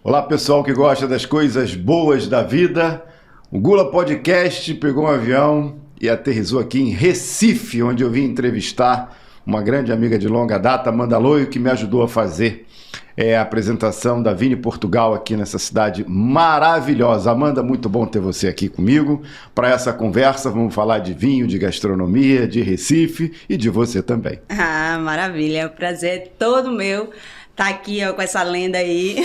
Olá, pessoal que gosta das coisas boas da vida. O Gula Podcast pegou um avião e aterrissou aqui em Recife, onde eu vim entrevistar uma grande amiga de longa data, Amanda Loio, que me ajudou a fazer a apresentação da Vini Portugal aqui nessa cidade maravilhosa. Amanda, muito bom ter você aqui comigo. Para essa conversa, vamos falar de vinho, de gastronomia, de Recife e de você também. Ah, maravilha. O prazer é todo meu estar aqui com essa lenda aí.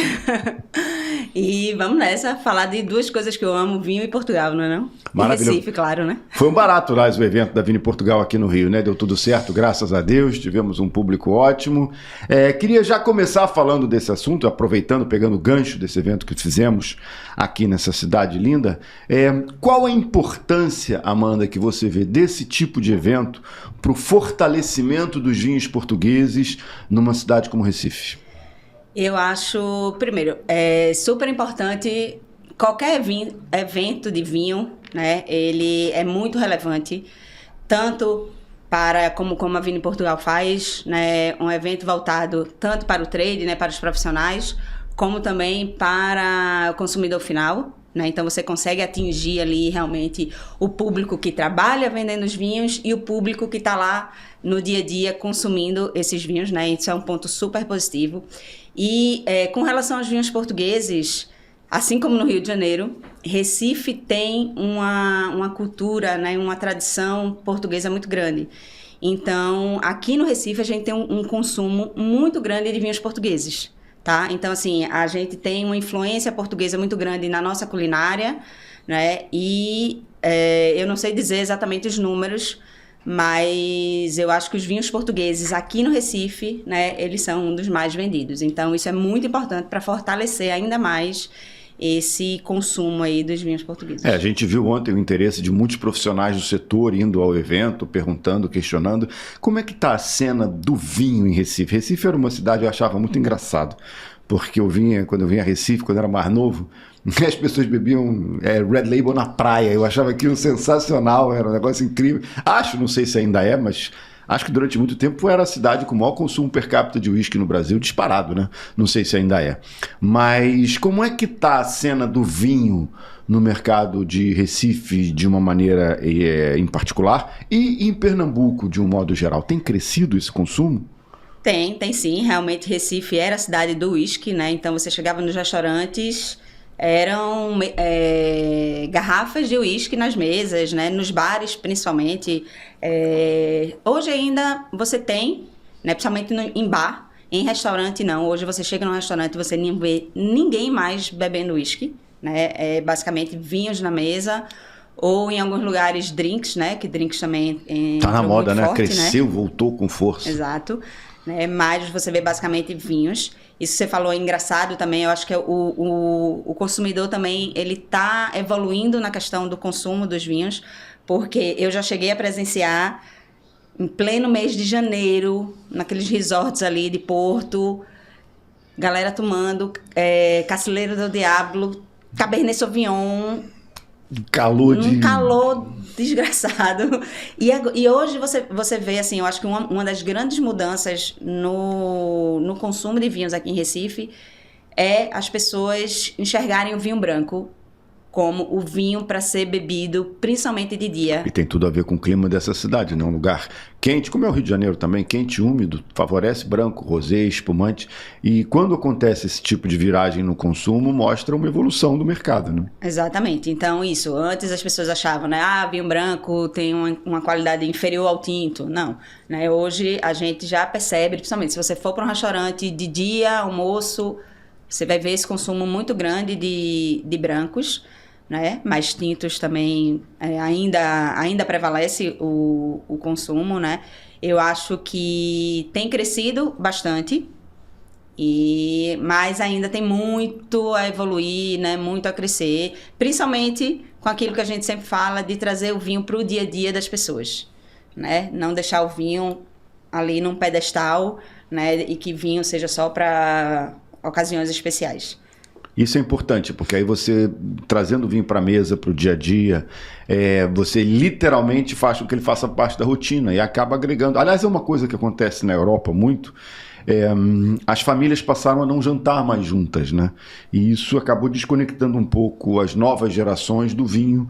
E vamos nessa, falar de duas coisas que eu amo, vinho e Portugal, não é não? Maravilhoso. E Recife, claro, né? Foi um barato lá o evento da Vini Portugal aqui no Rio, né? Deu tudo certo, graças a Deus, tivemos um público ótimo. Queria já começar falando desse assunto, aproveitando, pegando o gancho desse evento que fizemos aqui nessa cidade linda. Qual a importância, Amanda, que você vê desse tipo de evento para o fortalecimento dos vinhos portugueses numa cidade como Recife? Eu acho, primeiro, é super importante qualquer evento de vinho, né? Ele é muito relevante, tanto para, como a Vini Portugal faz, né? Um evento voltado tanto para o trade, né? Para os profissionais, como também para o consumidor final, né? Então você consegue atingir ali realmente o público que trabalha vendendo os vinhos e o público que está lá no dia a dia consumindo esses vinhos, né? Isso é um ponto super positivo. E com relação aos vinhos portugueses, assim como no Rio de Janeiro, Recife tem uma cultura, né, uma tradição portuguesa muito grande. Então, aqui no Recife, a gente tem um consumo muito grande de vinhos portugueses, tá? Então, assim, a gente tem uma influência portuguesa muito grande na nossa culinária, né? E eu não sei dizer exatamente os números, mas eu acho que os vinhos portugueses aqui no Recife, né, eles são um dos mais vendidos. Então, isso é muito importante para fortalecer ainda mais esse consumo aí dos vinhos portugueses. A gente viu ontem o interesse de muitos profissionais do setor indo ao evento, perguntando, questionando. Como é que está a cena do vinho em Recife? Recife era uma cidade que eu achava muito engraçado, porque quando eu vinha a Recife, quando eu era mais novo, as pessoas bebiam Red Label na praia. Eu achava aquilo sensacional, era um negócio incrível. Não sei se ainda é, mas acho que durante muito tempo era a cidade com o maior consumo per capita de uísque no Brasil, disparado, né? Não sei se ainda é. Mas como é que está a cena do vinho no mercado de Recife de uma maneira em particular e em Pernambuco de um modo geral? Tem crescido esse consumo? Tem sim. Realmente Recife era a cidade do uísque, né? Então você chegava nos restaurantes, eram garrafas de uísque nas mesas, né? Nos bares principalmente. Hoje ainda você tem, né? Principalmente em bar, em restaurante não. Hoje você chega num restaurante e você não vê ninguém mais bebendo uísque, né? Basicamente vinhos na mesa, ou em alguns lugares drinks, né? Que drinks também tá na moda, né? Forte, Cresceu, né? voltou com força. Exato. Né? Mas você vê basicamente vinhos. Isso que você falou é engraçado também. Eu acho que o consumidor também ele tá evoluindo na questão do consumo dos vinhos, porque eu já cheguei a presenciar em pleno mês de janeiro, naqueles resorts ali de Porto, galera tomando Cacilheiro do Diablo, Cabernet Sauvignon, um calor desgraçado. E hoje você vê, assim, eu acho que uma das grandes mudanças no consumo de vinhos aqui em Recife é as pessoas enxergarem o vinho branco como o vinho para ser bebido, principalmente de dia. E tem tudo a ver com o clima dessa cidade, né? Um lugar quente, como é o Rio de Janeiro também, quente, úmido, favorece branco, rosé, espumante. E quando acontece esse tipo de viragem no consumo, mostra uma evolução do mercado, né? Exatamente. Então, isso. Antes as pessoas achavam, né? Vinho branco tem uma qualidade inferior ao tinto. Não. Né? Hoje a gente já percebe, principalmente se você for para um restaurante de dia, almoço, você vai ver esse consumo muito grande de brancos, né? Mas tintos também ainda prevalece o consumo, né? Eu acho que tem crescido bastante, mas ainda tem muito a evoluir, né? Muito a crescer, principalmente com aquilo que a gente sempre fala de trazer o vinho para o dia a dia das pessoas, né? Não deixar o vinho ali num pedestal, né? E que vinho seja só para ocasiões especiais. Isso é importante, porque aí você, trazendo o vinho para a mesa, para o dia a dia, você literalmente faz com que ele faça parte da rotina e acaba agregando. Aliás, é uma coisa que acontece na Europa muito, as famílias passaram a não jantar mais juntas, né? E isso acabou desconectando um pouco as novas gerações do vinho,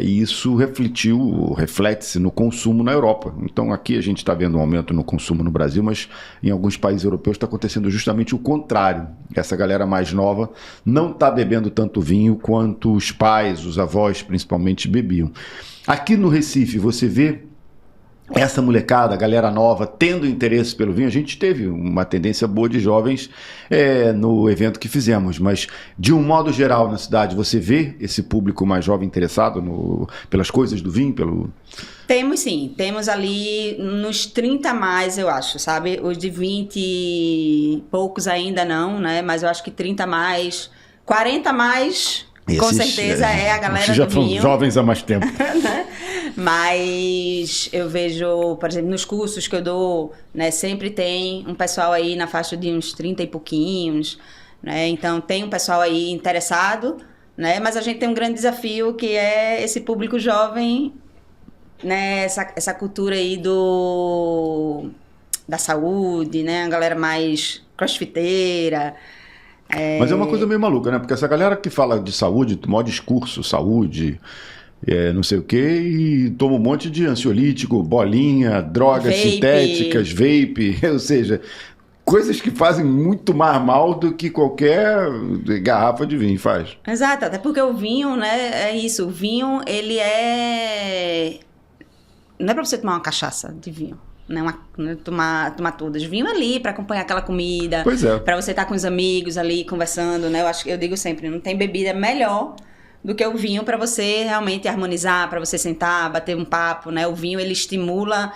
e isso reflete-se no consumo na Europa. Então aqui a gente está vendo um aumento no consumo no Brasil, mas em alguns países europeus está acontecendo justamente o contrário. Essa galera mais nova não está bebendo tanto vinho quanto os pais, os avós principalmente, bebiam. Aqui no Recife você vê essa molecada, a galera nova, tendo interesse pelo vinho. A gente teve uma tendência boa de jovens no evento que fizemos, mas de um modo geral na cidade, você vê esse público mais jovem interessado pelas coisas do vinho? Temos sim, temos ali nos 30 a mais, eu acho, sabe? Os de 20 e poucos ainda não, né? Mas eu acho que 30 a mais, 40 a mais... Com certeza é a galera já do vinho. São jovens há mais tempo. Né? Mas eu vejo, por exemplo, nos cursos que eu dou, né, sempre tem um pessoal aí na faixa de uns 30 e pouquinhos, né? Então tem um pessoal aí interessado, né? Mas a gente tem um grande desafio que é esse público jovem, né? Essa cultura aí da saúde, né? A galera mais crossfiteira. Mas é uma coisa meio maluca, né? Porque essa galera que fala de saúde, maior discurso, saúde, não sei o quê, e toma um monte de ansiolítico, bolinha, drogas sintéticas, vape, ou seja, coisas que fazem muito mais mal do que qualquer garrafa de vinho faz. Exato, até porque o vinho, né, é isso, o vinho, ele não é pra você tomar uma cachaça de vinho. Não tomar todas. Vinho ali para acompanhar aquela comida. Pois é. Para você estar com os amigos ali conversando, né? Eu digo sempre, não tem bebida melhor do que o vinho para você realmente harmonizar, para você sentar, bater um papo, né? O vinho, ele estimula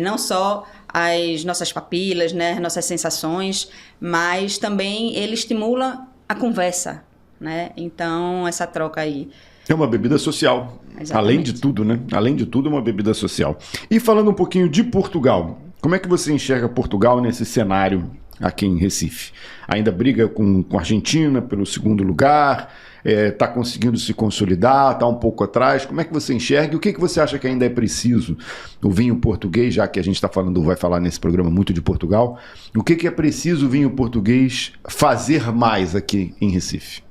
não só as nossas papilas, né? As nossas sensações, mas também ele estimula a conversa, né? Então, essa troca aí. É uma bebida social. Exatamente. Além de tudo, né? Além de tudo, é uma bebida social. E falando um pouquinho de Portugal, como é que você enxerga Portugal nesse cenário aqui em Recife? Ainda briga com a Argentina pelo segundo lugar? Está conseguindo se consolidar? Está um pouco atrás? Como é que você enxerga? E o que você acha que ainda é preciso? O vinho português, já que a gente vai falar nesse programa muito de Portugal, o que é preciso o vinho português fazer mais aqui em Recife?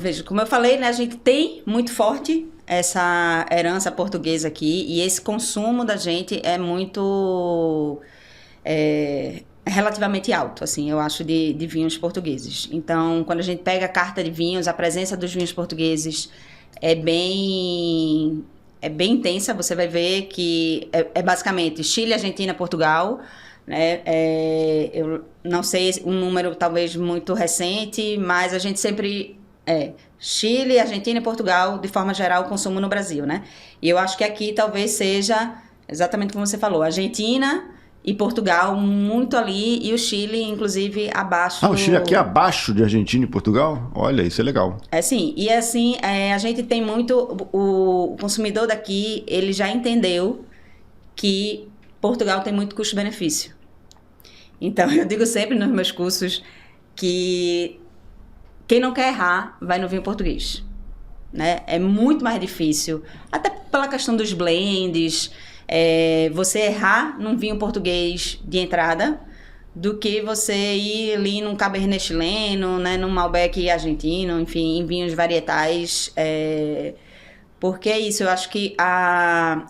Veja, como eu falei, né, a gente tem muito forte essa herança portuguesa aqui e esse consumo da gente é muito relativamente alto, assim, eu acho, de vinhos portugueses. Então, quando a gente pega a carta de vinhos, a presença dos vinhos portugueses é bem intensa. Você vai ver que é basicamente Chile, Argentina, Portugal, né? Eu não sei um número talvez muito recente, mas a gente sempre Chile, Argentina e Portugal, de forma geral, o consumo no Brasil, né? E eu acho que aqui talvez seja exatamente como você falou, Argentina e Portugal muito ali, e o Chile, inclusive, abaixo. O Chile aqui é abaixo de Argentina e Portugal? Olha, isso é legal. Sim, e assim, a gente tem muito, o consumidor daqui, ele já entendeu que Portugal tem muito custo-benefício. Então, eu digo sempre nos meus cursos que quem não quer errar, vai no vinho português, né? É muito mais difícil, até pela questão dos blends, você errar num vinho português de entrada, do que você ir ali num Cabernet chileno, né, num Malbec argentino, enfim, em vinhos varietais. Porque é isso, eu acho que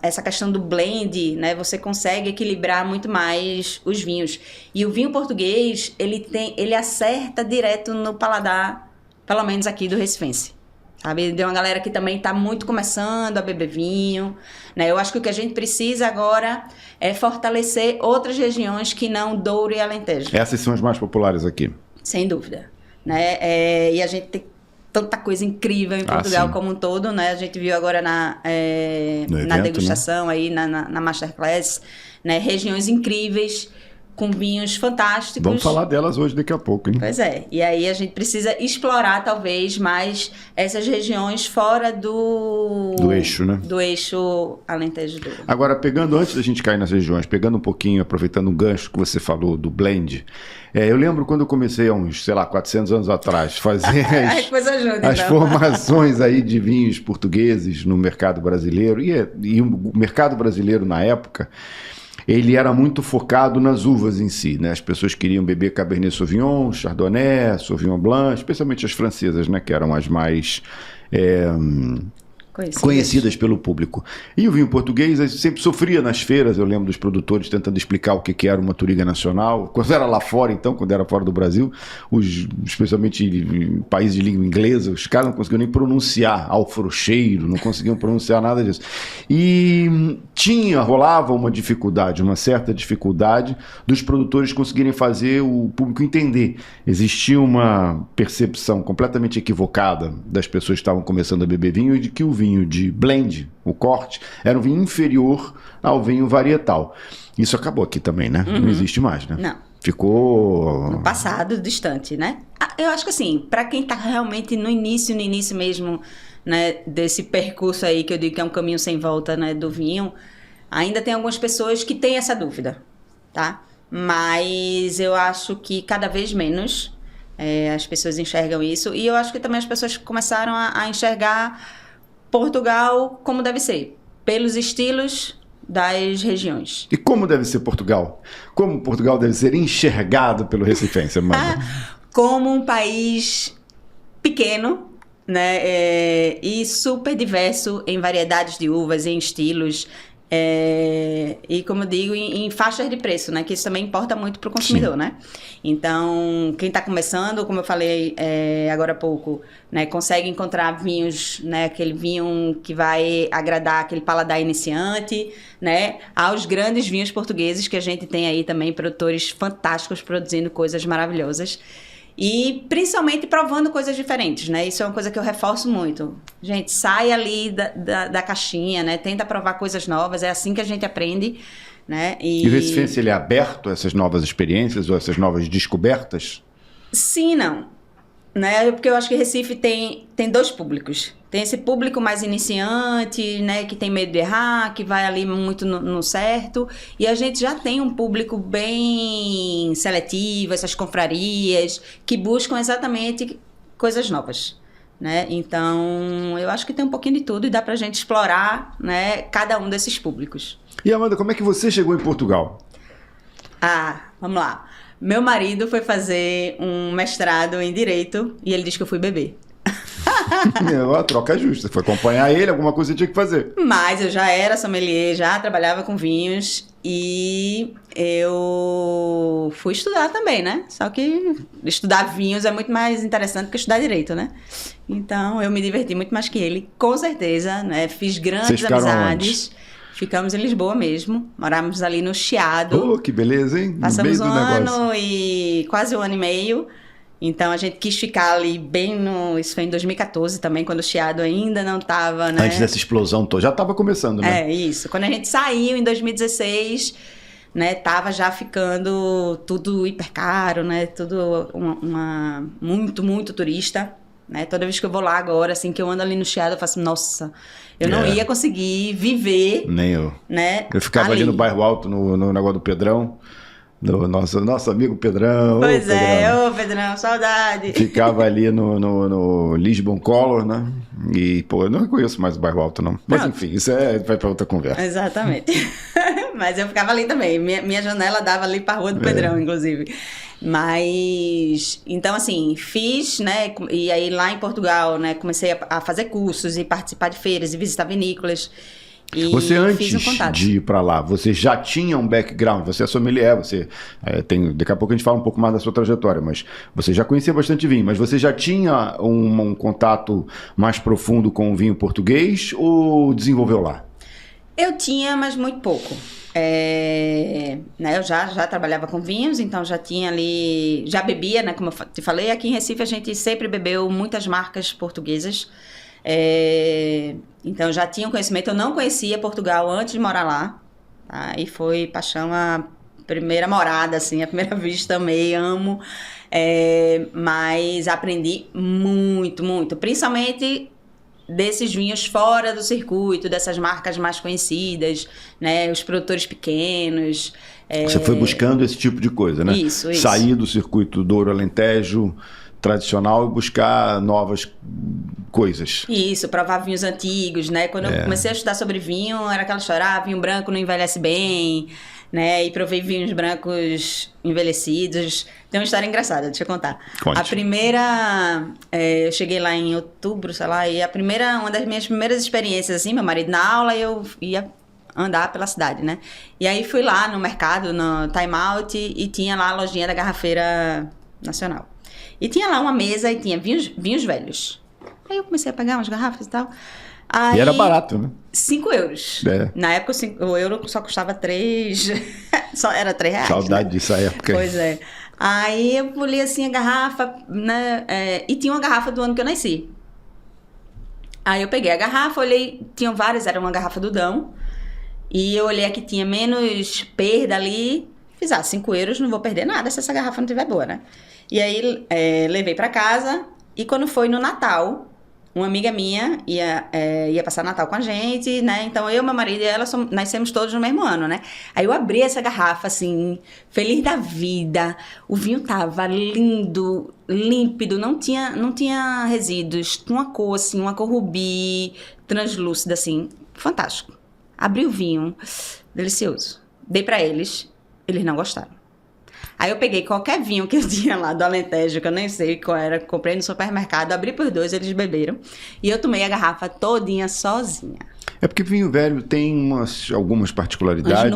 essa questão do blend, né, você consegue equilibrar muito mais os vinhos. E o vinho português, ele acerta direto no paladar, pelo menos aqui do recifense. Sabe? De uma galera que também está muito começando a beber vinho, né? Eu acho que o que a gente precisa agora é fortalecer outras regiões que não Douro e Alentejo. Essas são as mais populares aqui. Sem dúvida, né? E a gente tem tanta coisa incrível em Portugal como um todo, né? A gente viu agora na evento, degustação, né? Aí na Masterclass, né? Regiões incríveis, com vinhos fantásticos. Vamos falar delas hoje daqui a pouco, hein? Pois é. E aí a gente precisa explorar, talvez, mais essas regiões fora do eixo, né? Do eixo Alentejo-Douro. Agora, antes da gente cair nas regiões, pegando um pouquinho, aproveitando um gancho que você falou do blend, eu lembro quando eu comecei há uns, 400 anos atrás, fazer as formações aí de vinhos portugueses no mercado brasileiro, e o mercado brasileiro na época, ele era muito focado nas uvas em si, né? As pessoas queriam beber Cabernet Sauvignon, Chardonnay, Sauvignon Blanc, especialmente as francesas, né? Que eram as mais conhecidas pelo público. E o vinho português sempre sofria nas feiras, eu lembro dos produtores tentando explicar o que era uma Touriga Nacional, quando era lá fora então, quando era fora do Brasil, especialmente em países de língua inglesa, os caras não conseguiam nem pronunciar alfrocheiro, não conseguiam pronunciar nada disso. E rolava uma dificuldade, uma certa dificuldade dos produtores conseguirem fazer o público entender. Existia uma percepção completamente equivocada das pessoas que estavam começando a beber vinho e de que o vinho de blend, o corte, era um vinho inferior ao vinho varietal. Isso acabou aqui também, né? Não existe mais, né? Não. Ficou... no passado, distante, né? Eu acho que assim, para quem tá realmente no início mesmo, né, desse percurso aí, que eu digo que é um caminho sem volta, né, do vinho, ainda tem algumas pessoas que têm essa dúvida, tá? Mas eu acho que cada vez menos as pessoas enxergam isso, e eu acho que também as pessoas começaram a enxergar Portugal como deve ser, pelos estilos das regiões. E como deve ser Portugal? Como Portugal deve ser enxergado pelo recifense, Amanda? Como um país pequeno, né, e super diverso em variedades de uvas, em estilos, e como eu digo, em faixas de preço, né, que isso também importa muito para o consumidor, né? Então, quem está começando, como eu falei agora há pouco, né, consegue encontrar vinhos, né, aquele vinho que vai agradar aquele paladar iniciante, né, aos grandes vinhos portugueses que a gente tem aí também, produtores fantásticos produzindo coisas maravilhosas. E principalmente provando coisas diferentes, né? Isso é uma coisa que eu reforço muito. Gente, sai ali da caixinha, né? Tenta provar coisas novas, é assim que a gente aprende, né? E o recifense, ele é aberto a essas novas experiências ou essas novas descobertas? Sim e não. Né? Porque eu acho que Recife tem dois públicos. Tem esse público mais iniciante, né, que tem medo de errar, que vai ali muito no certo. E a gente já tem um público bem seletivo, essas confrarias, que buscam exatamente coisas novas, né? Então, eu acho que tem um pouquinho de tudo e dá pra gente explorar, né, cada um desses públicos. E Amanda, como é que você chegou em Portugal? Vamos lá. Meu marido foi fazer um mestrado em Direito e ele disse que eu fui beber. A troca é justa. Foi acompanhar ele, alguma coisa você tinha que fazer. Mas eu já era sommelier, já trabalhava com vinhos e eu fui estudar também, né? Só que estudar vinhos é muito mais interessante que estudar Direito, né? Então eu me diverti muito mais que ele, com certeza, né? Fiz grandes amizades. Onde? Ficamos em Lisboa mesmo, morávamos ali no Chiado. Que beleza, hein? Passamos um ano e quase um ano e meio. Então a gente quis ficar ali bem isso foi em 2014 também, quando o Chiado ainda não estava, né? Antes dessa explosão toda, já estava começando, né? Isso. Quando a gente saiu em 2016, né, tava já ficando tudo hiper caro, né? Tudo muito, muito turista. Né? Toda vez que eu vou lá agora, assim, que eu ando ali no Chiado, eu faço, nossa, eu não ia conseguir viver. Nem eu. Né, eu ficava ali no Bairro Alto, no negócio do Pedrão, do nosso amigo Pedrão. Pois Pedrão, saudade. Ficava ali no Lisbon Color, né? E, pô, eu não conheço mais o Bairro Alto, não. Mas, enfim, isso vai para outra conversa. Exatamente. Mas eu ficava ali também. Minha janela dava ali para a Rua do Pedrão, inclusive. Mas, então assim, fiz, né, e aí lá em Portugal, né, comecei a fazer cursos e participar de feiras e visitar vinícolas. E você, antes de ir para lá, você já tinha um background, você é sommelier, você daqui a pouco a gente fala um pouco mais da sua trajetória, mas você já conhecia bastante vinho, mas você já tinha um contato mais profundo com o vinho português ou desenvolveu lá? Eu tinha, mas muito pouco. Né, eu já trabalhava com vinhos, então já tinha ali, já bebia, né, como eu te falei, aqui em Recife a gente sempre bebeu muitas marcas portuguesas, então já tinha um conhecimento. Eu não conhecia Portugal antes de morar lá, tá? E foi paixão a primeira morada, assim, a primeira vista, amei, amo, mas aprendi muito, muito, principalmente desses vinhos fora do circuito, dessas marcas mais conhecidas, né, os produtores pequenos. Você foi buscando esse tipo de coisa, né? Isso. Sair do circuito Douro Alentejo tradicional e buscar novas coisas. Isso, provar vinhos antigos, né? Quando eu comecei a estudar sobre vinho, era aquela história, vinho branco não envelhece bem, né? E provei vinhos brancos envelhecidos. Tem uma história engraçada, deixa eu contar. Conte. A primeira... eu cheguei lá em outubro, sei lá, e uma das minhas primeiras experiências, assim, meu marido na aula, eu ia andar pela cidade, né? E aí fui lá no mercado, no Time Out, e tinha lá a lojinha da Garrafeira Nacional. E tinha lá uma mesa e tinha vinhos velhos. Aí eu comecei a pegar umas garrafas e tal. Aí, E era barato, né? 5 euros. É. Na época o euro só custava 3... só era 3 reais. Saudade né? dessa época. Pois é. Aí eu olhei assim a garrafa, né? E tinha uma garrafa do ano que eu nasci. Aí eu peguei a garrafa, olhei, tinham várias, era uma garrafa do Dão. E eu olhei que tinha menos perda ali. Fiz, 5 euros, não vou perder nada se essa garrafa não estiver boa, né? E aí levei pra casa. E quando foi no Natal, uma amiga minha ia passar Natal com a gente, né? Então eu, meu marido e ela nascemos todos no mesmo ano, né? Aí eu abri essa garrafa, assim, feliz da vida. O vinho tava lindo, límpido, não tinha resíduos. Uma cor, assim, uma cor rubi, translúcida, assim. Fantástico. Abri o vinho, delicioso. Dei pra eles não gostaram. Aí eu peguei qualquer vinho que eu tinha lá do Alentejo, que eu nem sei qual era, comprei no supermercado, abri por 2, eles beberam. E eu tomei a garrafa todinha sozinha. É porque vinho velho tem algumas particularidades.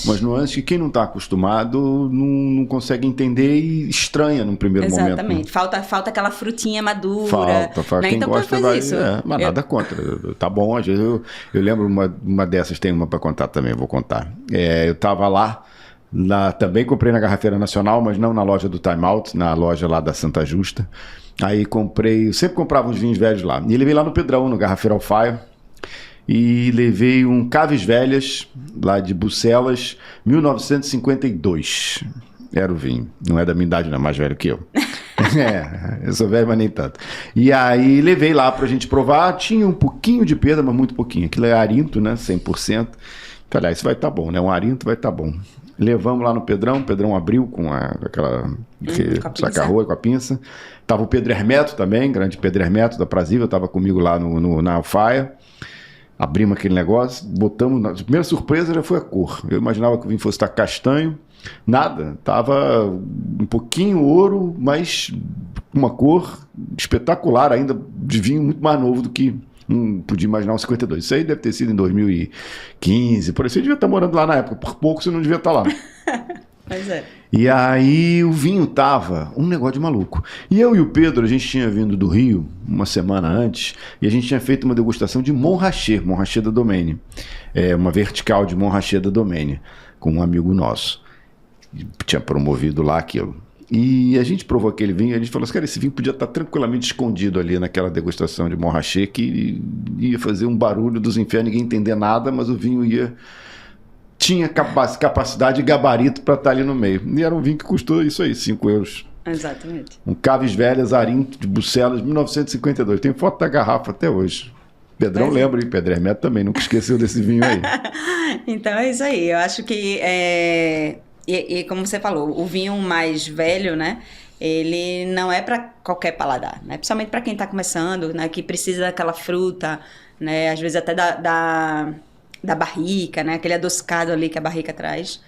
Umas nuances que quem não está acostumado não consegue entender e estranha num primeiro momento. Exatamente. Falta aquela frutinha madura. Falta. Né? Quem então, gosta vai... isso. Mas nada contra. Tá bom, às vezes eu lembro uma dessas, tem uma para contar também, eu vou contar. Eu estava lá, também comprei na Garrafeira Nacional, mas não na loja do Time Out, na loja lá da Santa Justa. Aí eu sempre comprava uns vinhos velhos lá. E levei lá no Pedrão, no Garrafeira Alfaia. E levei um Caves Velhas, lá de Bucelas, 1952. Era o vinho. Não é da minha idade, não, é mais velho que eu. Eu sou velho, mas nem tanto. E aí levei lá pra gente provar. Tinha um pouquinho de perda, mas muito pouquinho. Aquilo é arinto, né? 100%. Falei, isso vai estar bom, né? Um arinto vai estar bom. Levamos lá no Pedrão. O Pedrão abriu com aquela saca-rolha, com a pinça. Tava o Pedro Hermeto também, grande Pedro Hermeto da Prazível. Tava comigo lá na Alfaia. Abrimos aquele negócio, botamos... A primeira surpresa já foi a cor. Eu imaginava que o vinho fosse estar castanho. Nada. Tava um pouquinho ouro, mas uma cor espetacular ainda, de vinho muito mais novo do que... Não podia imaginar um 52. Isso aí deve ter sido em 2015. Por isso você devia estar morando lá na época. Por pouco você não devia estar lá. Pois é. E aí o vinho tava um negócio de maluco. E eu e o Pedro, a gente tinha vindo do Rio uma semana antes e a gente tinha feito uma degustação de Montrachet da Domaine. Uma vertical de Montrachet da Domaine, com um amigo nosso. Tinha promovido lá aquilo. E a gente provou aquele vinho e a gente falou assim, cara, esse vinho podia estar tranquilamente escondido ali naquela degustação de Montrachet, que ia fazer um barulho dos infernos, ninguém entender nada, mas o vinho tinha capacidade e gabarito para estar ali no meio. E era um vinho que custou isso aí, 5 euros. Exatamente. Um Caves Velhas, Arinto, de Bucelas, 1952. Tem foto da garrafa até hoje. Pedrão lembra, hein? Pedro Hermeto também, nunca esqueceu desse vinho aí. Então é isso aí. Eu acho que, e como você falou, o vinho mais velho, né? Ele não é para qualquer paladar, né? Principalmente para quem está começando, né? Que precisa daquela fruta, né? Às vezes até da barrica, né? Aquele adocicado ali que a barrica traz.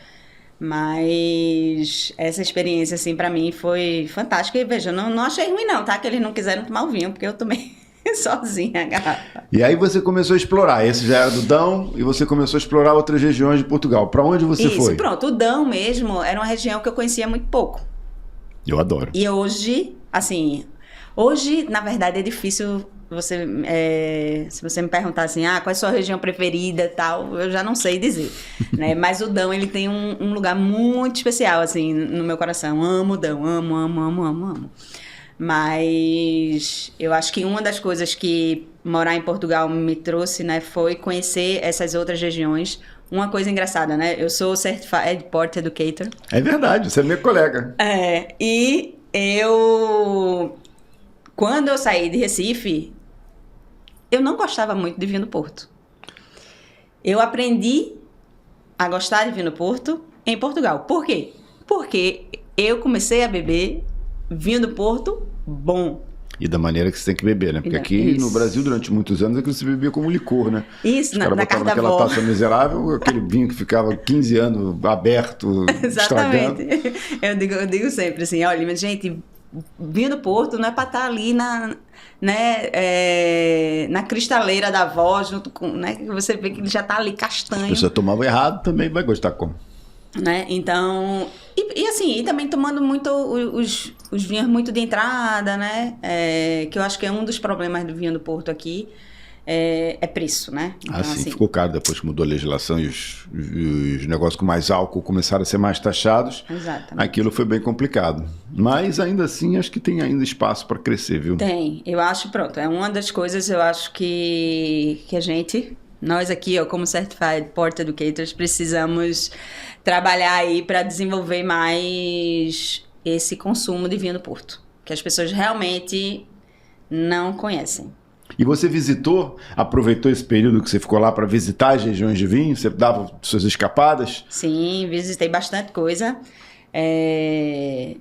Mas essa experiência, assim, pra mim foi fantástica. E veja, não achei ruim não, tá? Que eles não quiseram tomar o vinho, porque eu tomei sozinha a garrafa. E aí você começou a explorar. Esse já era do Dão e você começou a explorar outras regiões de Portugal. Pra onde você foi? Pronto. O Dão mesmo era uma região que eu conhecia muito pouco. Eu adoro. E hoje, assim... Hoje, na verdade, é difícil... se você me perguntar assim, qual é a sua região preferida e tal, eu já não sei dizer, né? Mas o Dão, ele tem um lugar muito especial, assim, no meu coração. Amo o Dão, amo. Mas eu acho que uma das coisas que morar em Portugal me trouxe, né, foi conhecer essas outras regiões. Uma coisa engraçada, né? Eu sou Certified Port Educator. É verdade, você é minha colega. E quando eu saí de Recife, eu não gostava muito de vinho do Porto. Eu aprendi a gostar de vinho do Porto em Portugal. Por quê? Porque eu comecei a beber vinho do Porto bom. E da maneira que você tem que beber, né? Porque aqui no Brasil, durante muitos anos, é que você bebia como licor, né? Isso, os caras botavam naquela taça miserável, aquele vinho que ficava 15 anos aberto, Exatamente. estragando. Eu digo sempre assim, olha, mas gente, vinho do Porto não é para estar ali na cristaleira da avó, junto com, né? Você vê que ele já tá ali castanho. Se a pessoa tomava errado, também vai gostar como. Né? Então, e assim, e também tomando muito os vinhos muito de entrada, né? Que eu acho que é um dos problemas do vinho do Porto aqui, é preço, né? Então, assim, ficou caro depois que mudou a legislação e os negócios com mais álcool começaram a ser mais taxados. Exatamente. Aquilo foi bem complicado. Mas ainda assim, acho que tem ainda espaço para crescer, viu? Tem, eu acho, pronto, é uma das coisas, eu acho que nós aqui, ó, como Certified Port Educators, precisamos trabalhar aí para desenvolver mais esse consumo de vinho do Porto, que as pessoas realmente não conhecem. E você aproveitou esse período que você ficou lá para visitar as regiões de vinho? Você dava suas escapadas? Sim, visitei bastante coisa. E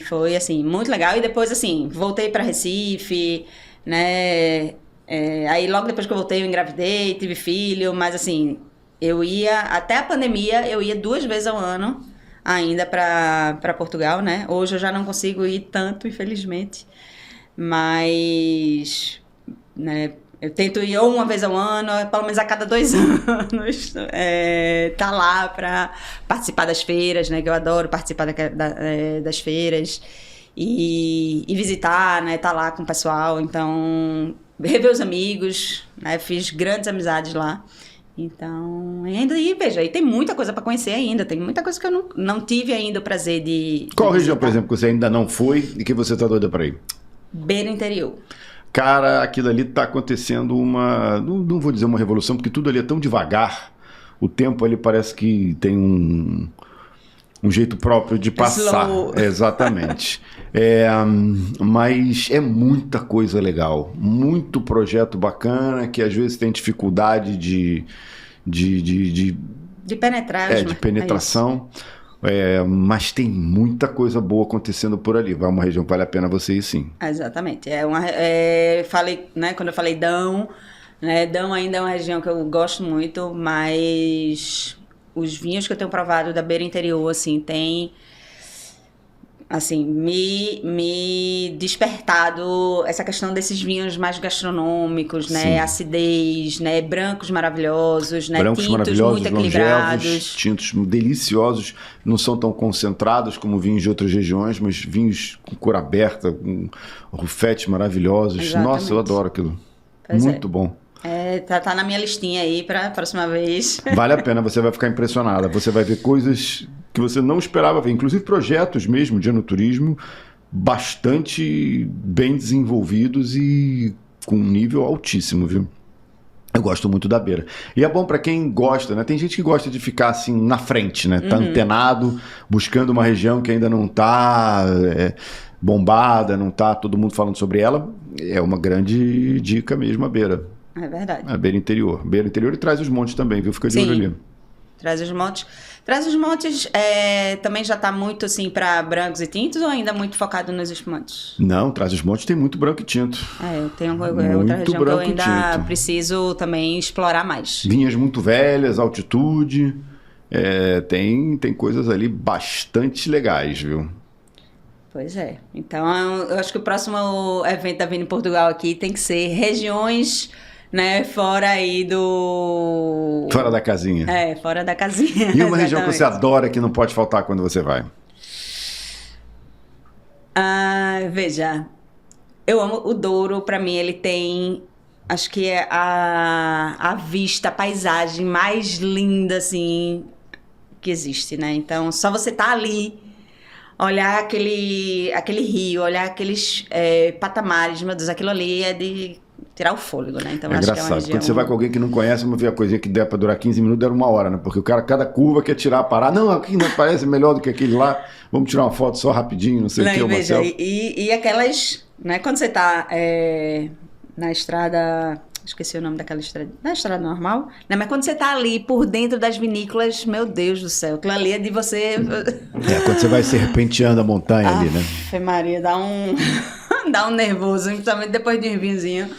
foi, assim, muito legal. E depois, assim, voltei para Recife, né? Aí logo depois que eu voltei eu engravidei, tive filho, mas assim, eu ia, até a pandemia, eu ia 2 vezes ao ano ainda para Portugal, né? Hoje eu já não consigo ir tanto, infelizmente, mas, né, eu tento ir ou uma vez ao ano, pelo menos a cada 2 anos, tá lá para participar das feiras, né? Que eu adoro participar das feiras e visitar, né? Tá lá com o pessoal, então rever os amigos, né? Fiz grandes amizades lá. Então, ainda aí, veja, aí tem muita coisa para conhecer ainda, tem muita coisa que eu não tive ainda o prazer de Qual de região, visitar. por exemplo, que você ainda não foi e que você tá doida para ir? Beira Interior. Cara, aquilo ali tá acontecendo não vou dizer uma revolução, porque tudo ali é tão devagar, o tempo ali parece que tem um jeito próprio de passar. Slow. Exatamente. Mas é muita coisa legal, muito projeto bacana que às vezes tem dificuldade de penetrar. de penetração. Mas tem muita coisa boa acontecendo por ali. Vai uma região que vale a pena você ir, sim. Exatamente. Falei, né, quando eu falei Dão, né, Dão ainda é uma região que eu gosto muito, mas os vinhos que eu tenho provado da Beira Interior, assim, tem assim, me despertado essa questão desses vinhos mais gastronômicos, né? Sim. Acidez, né? Brancos maravilhosos, né? Brancos Tintos maravilhosos, muito equilibrados. longevos, tintos deliciosos, não são tão concentrados como vinhos de outras regiões, mas vinhos com cor aberta, com rufetes maravilhosos. Exatamente. Nossa, eu adoro aquilo. Pois muito bom. Tá na minha listinha aí para a próxima vez. Vale a pena, você vai ficar impressionada. Você vai ver coisas que você não esperava ver, inclusive projetos mesmo de enoturismo bastante bem desenvolvidos e com um nível altíssimo, viu? Eu gosto muito da Beira. E é bom para quem gosta, né? Tem gente que gosta de ficar assim na frente, né? Tá antenado, buscando uma região que ainda não tá bombada, não tá todo mundo falando sobre ela. É uma grande dica mesmo a Beira. É verdade. A Beira Interior. Beira Interior e Trás os Montes também, viu? Fica de olho ali. Traz os Montes. Traz os Montes também já está muito assim para brancos e tintos ou ainda muito focado nos espumantes? Não, Trás os Montes tem muito branco e tinto. Tem outra região que eu ainda preciso também explorar mais. Vinhas muito velhas, altitude. Tem coisas ali bastante legais, viu? Pois é. Então, eu acho que o próximo evento da Vini Portugal aqui tem que ser regiões, né, fora aí do... Fora da casinha. Fora da casinha. E uma região que você adora que não pode faltar quando você vai? Veja, eu amo o Douro. Para mim, ele tem, acho que é a vista, a paisagem mais linda, assim, que existe, né? Então, só você tá ali, olhar aquele rio, olhar aqueles patamares, meu Deus, aquilo ali é de tirar o fôlego, né? Então, acho engraçado. que é uma região... Quando você vai com alguém que não conhece, vamos ver a coisinha que der pra durar 15 minutos, dura 1 hora, né? Porque o cara, cada curva quer tirar, parar. Não, aqui não parece melhor do que aquele lá. Vamos tirar uma foto só rapidinho, não sei o que, veja, Marcelo. E aquelas, né? Quando você tá na estrada... Esqueci o nome daquela estrada. Na estrada normal, né? Mas quando você tá ali por dentro das vinícolas, meu Deus do céu, aquilo ali é de você... Quando você vai serpenteando a montanha ali, né? Ave Maria, dá um... Dá um nervoso, principalmente depois de um vinhozinho.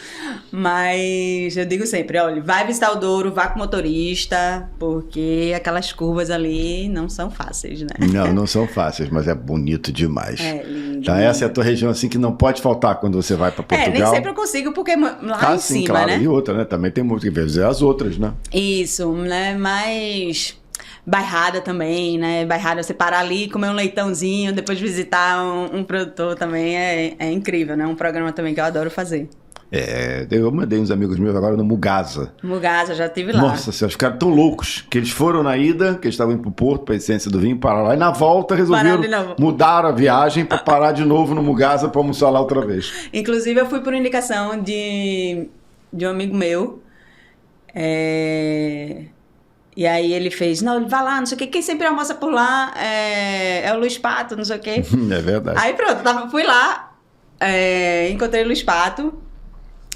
Mas eu digo sempre, olha, vai visitar o Douro, vá com o motorista, porque aquelas curvas ali não são fáceis, né? Não são fáceis, mas é bonito demais. É lindo. Então essa é a tua região assim que não pode faltar quando você vai para Portugal. Nem sempre eu consigo, porque lá em sim, cima, claro. né? E outra, né? Também tem muito que ver as outras, né? Isso, né? Mas bairrada também, né? Bairrada, você parar ali, comer um leitãozinho, depois visitar um produtor também é incrível, né? Um programa também que eu adoro fazer. Eu mandei uns amigos meus agora no Mugasa. Mugasa, já estive lá. Nossa senhora, ficaram tão loucos que eles foram na ida, que eles estavam indo pro Porto, pra Essência do Vinho, pararam lá. E na volta resolveram mudar a viagem para parar de novo no Mugasa para almoçar lá outra vez. Inclusive, eu fui por indicação de um amigo meu. E aí ele fez, não, vai lá, não sei o quê. Quem sempre almoça por lá é o Luiz Pato, não sei o quê. É verdade. Aí pronto, fui lá, encontrei o Luiz Pato.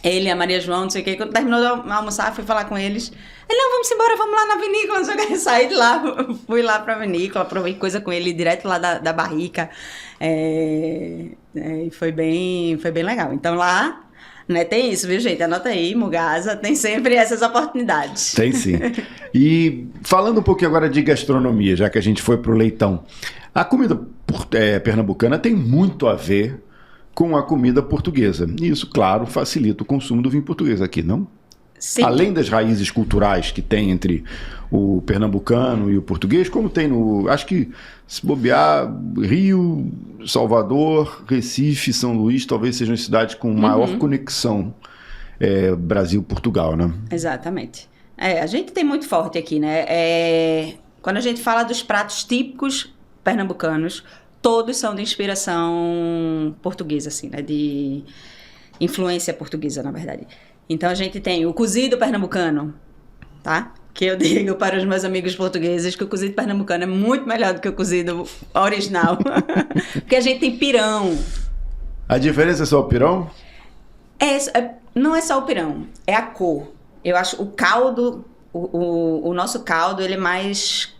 Ele, a Maria João, não sei o que, quando terminou de almoçar, fui falar com eles. Ele, não, vamos embora, vamos lá na vinícola, não sei o que. Saí de lá, fui lá pra vinícola, provei coisa com ele direto lá da barrica. E foi bem legal. Então lá, né, tem isso, viu, gente? Anota aí, Mugasa, tem sempre essas oportunidades. Tem sim. E falando um pouquinho agora de gastronomia, já que a gente foi pro leitão. A comida pernambucana tem muito a ver com a comida portuguesa. E isso, claro, facilita o consumo do vinho português aqui, não? Sim. Além das raízes culturais que tem entre o pernambucano e o português, como tem acho que, se bobear, Rio, Salvador, Recife, São Luís, talvez sejam as cidades com maior conexão Brasil-Portugal, né? Exatamente. A gente tem muito forte aqui, né? Quando a gente fala dos pratos típicos pernambucanos, todos são de inspiração portuguesa, assim, né? De influência portuguesa, na verdade. Então, a gente tem o cozido pernambucano, tá? Que eu digo para os meus amigos portugueses que o cozido pernambucano é muito melhor do que o cozido original. Porque a gente tem pirão. A diferença é só o pirão? Não é só o pirão, é a cor. Eu acho o caldo, o nosso caldo, ele é mais